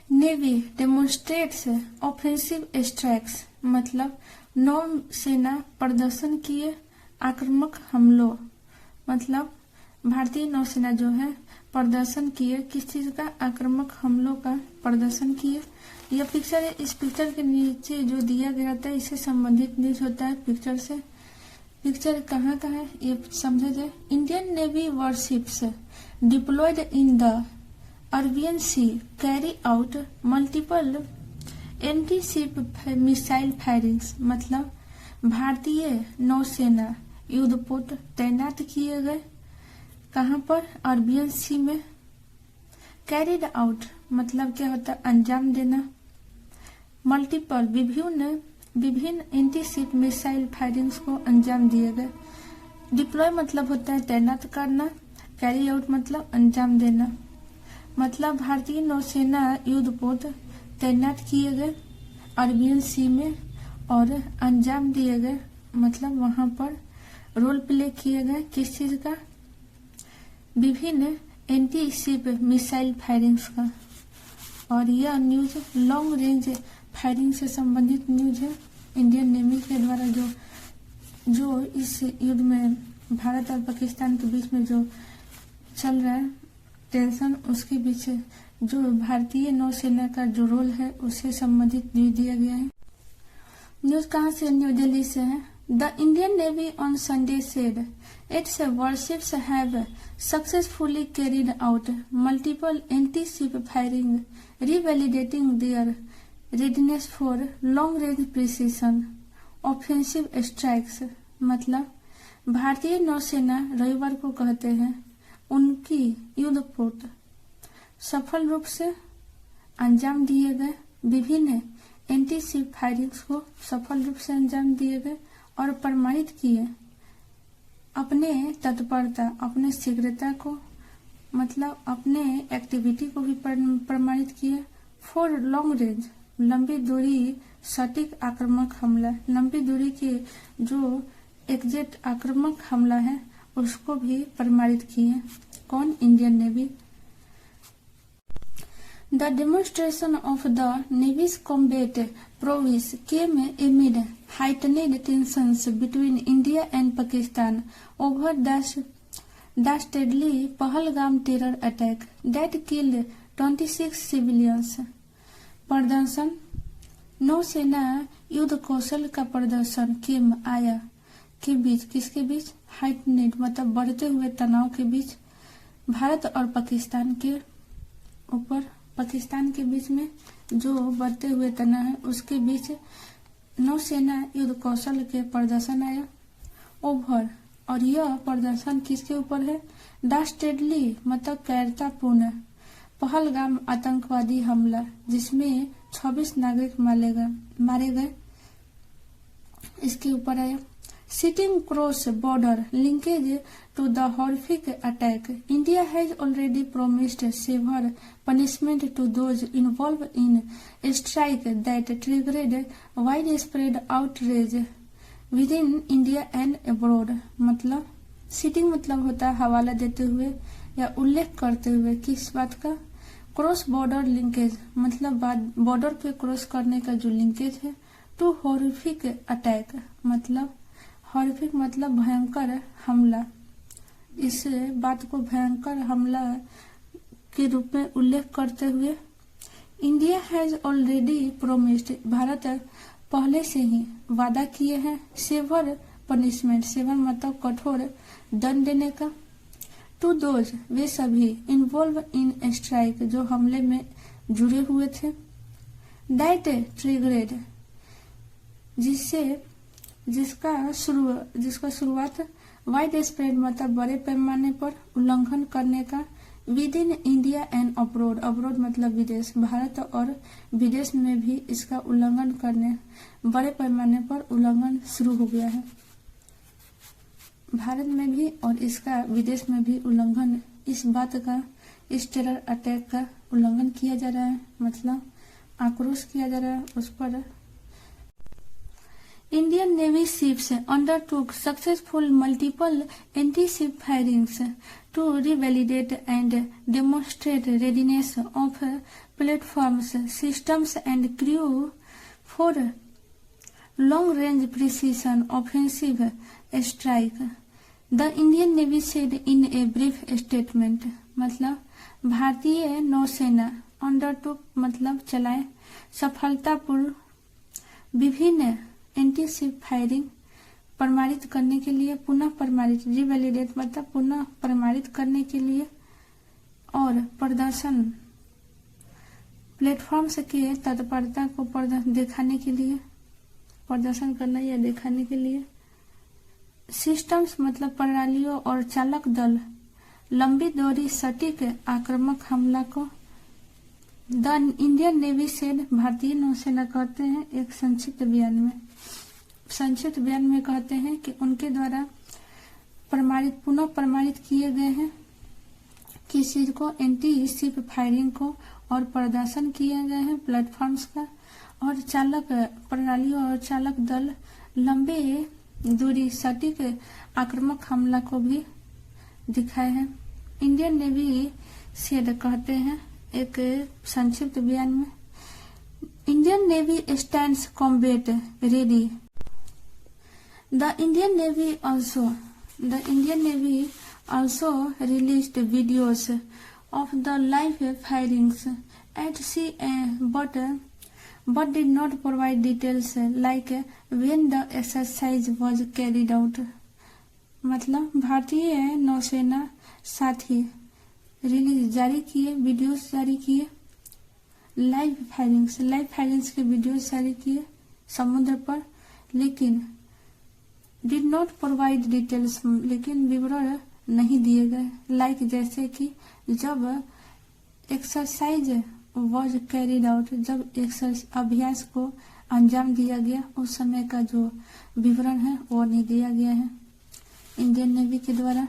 Navy demonstrates offensive strikes मतलब नौसेना प्रदर्शन किए आक्रामक हमलों। मतलब भारतीय नौसेना जो है प्रदर्शन किए, किस चीज का? आक्रामक हमलों का प्रदर्शन किए। यह पिक्चर है, इस पिक्चर के नीचे जो दिया गया था इससे संबंधित न्यूज होता है पिक्चर से। पिक्चर कहाँ का है ये समझा जाए। Indian navy warships deployed in the Arabian sea carry out multiple anti ship missile firings. मतलब भारतीय नौसेना युद्धपोत तैनात किए गए कहाँ पर? अरबियन सी में। कैरिड आउट मतलब क्या होता है? अंजाम देना। मल्टीपल विभिन्न एंटी शिप मिसाइल फायरिंग्स को अंजाम दिए गए। डिप्लॉय मतलब होता है तैनात करना, कैरी आउट मतलब अंजाम देना। मतलब भारतीय नौसेना युद्धपोत तैनात किए गए अरबियन सी में और अंजाम दिए गए, मतलब वहां पर रोल प्ले किए गए किस चीज का? विभिन्न एंटी शिप मिसाइल फायरिंग्स का। और यह न्यूज लॉन्ग रेंज फायरिंग से संबंधित न्यूज है। इंडियन नेवी के द्वारा जो इस युद्ध में भारत और पाकिस्तान के बीच में जो चल रहा है टेंशन, उसके बीच जो भारतीय नौसेना का जो रोल है उससे संबंधित न्यूज दिया गया है। न्यूज कहाँ से? न्यू दिल्ली से है। The Indian navy on Sunday said it's warships have successfully carried out multiple anti-ship firing, revalidating their readiness for long-range precision offensive strikes। मतलब भारतीय नौसेना रविवार को कहते हैं उनकी युद्धपोत सफल रूप से अंजाम दिए गए विभिन्न एंटी शिप फायरिंग्स को सफल रूप से अंजाम दिए गए और प्रमाणित किए अपने तत्परता, अपने शीघ्रता को, मतलब अपने एक्टिविटी को भी प्रमाणित किए। फॉर लॉन्ग रेंज लंबी दूरी सटीक आक्रामक हमला, लंबी दूरी के जो एग्जैक्ट आक्रामक हमला है उसको भी प्रमाणित किए। कौन? Indian navy. The demonstration of the Navy's combat prowess came amid heightened tensions between India and Pakistan over the dastardly Pahalgam terror attack that killed 26 civilians। प्रदर्शन नौसेना युद्ध कौशल का प्रदर्शन आया के बीच, किसके बीच? हाइटनेड मतलब बढ़ते हुए तनाव के बीच भारत और पाकिस्तान के ऊपर, पाकिस्तान के बीच में जो बढ़ते हुए तनाव है उसके बीच नौसेना युद्ध कौशल के प्रदर्शन आया ओवर। और यह प्रदर्शन किसके ऊपर है? डास्टेडली मतलब कैरतापूर्ण पहलगाम आतंकवादी हमला जिसमें 26 नागरिक मारे गए, इसके ऊपर आया। Sitting cross border linkage to the horrific attack, India has already promised severe punishment to those involved in a strike that triggered widespread outrage within India and abroad। मतलब सिटिंग मतलब होता है हवाला देते हुए या उल्लेख करते हुए किस बात का? क्रॉस बॉर्डर लिंकेज मतलब बॉर्डर पे क्रॉस करने का जो लिंकेज है। टू हॉरिफिक अटैक मतलब हॉरिफिक मतलब भयंकर हमला, इस बात को भयंकर हमला के रूप में उल्लेख करते हुए India has already promised Bharat पहले से ही वादा किए हैं सेवर पनिशमेंट, सेवर मतलब कठोर दंड देने का। टू दोज वे सभी इन्वॉल्व इन स्ट्राइक जो हमले में जुड़े हुए थे। दैट ट्रिगरेड जिसका शुरुआत वाइड स्प्रेड मतलब बड़े पैमाने पर उल्लंघन करने का with in India and abroad, abroad मतलब विदेश, भारत और विदेश में भी इसका उल्लंघन करने बड़े पैमाने पर उल्लंघन शुरू हो गया है। भारत में भी और इसका विदेश में भी उल्लंघन, इस बात का, इस टेरर अटैक का उल्लंघन किया जा रहा है, मतलब आक्रोश किया जा रहा है उस पर। Indian Navy ships undertook successful multiple anti-ship firings to revalidate and demonstrate readiness of platforms, systems and crew for long-range precision offensive strike. The Indian Navy said in a brief statement, मतलब भारतीय नौसेना undertook मतलब चलाए सफलतापूर्व विभिन्न anti ship firing प्रमाणित करने के लिए, पुनः प्रमाणित रिवैलिडेट मतलब पुनः प्रमाणित करने के लिए और प्रदर्शन प्लेटफॉर्म्स के तत्परता को दिखाने के लिए, प्रदर्शन करना या दिखाने के लिए। सिस्टम्स मतलब प्रणालियों और चालक दल लंबी दूरी सटीक आक्रामक हमला को। द इंडियन नेवी सेड भारतीय नौसेना कहते हैं एक संक्षिप्त बयान में कहते हैं कि उनके द्वारा पुनः प्रमाणित किए गए हैं किस चीज को, एंटी शिप फायरिंग को, और प्रदर्शन किए गए हैं प्लेटफॉर्म्स का, और चालक प्रणालियों और चालक दल लंबे दूरी सटीक आक्रामक हमला को भी दिखाए हैं। इंडियन नेवी सेड कहते हैं एक संक्षिप्त बयान में, Indian navy stands combat ready. The Indian Navy also released videos of the live firings at sea, but did not provide details like when the exercise was carried out. मतलब भारतीय नौसेना साथ ही वीडियोस जारी किए, लाइव फायरिंग्स के videos जारी किए समुद्र पर, लेकिन डिड नॉट प्रोवाइड डिटेल्स लेकिन विवरण नहीं दिए गए, लाइक जैसे कि जब एक्सरसाइज वॉज कैरिड आउट, जब अभ्यास को अंजाम दिया गया उस समय का जो विवरण है वो नहीं दिया गया है इंडियन नेवी के द्वारा।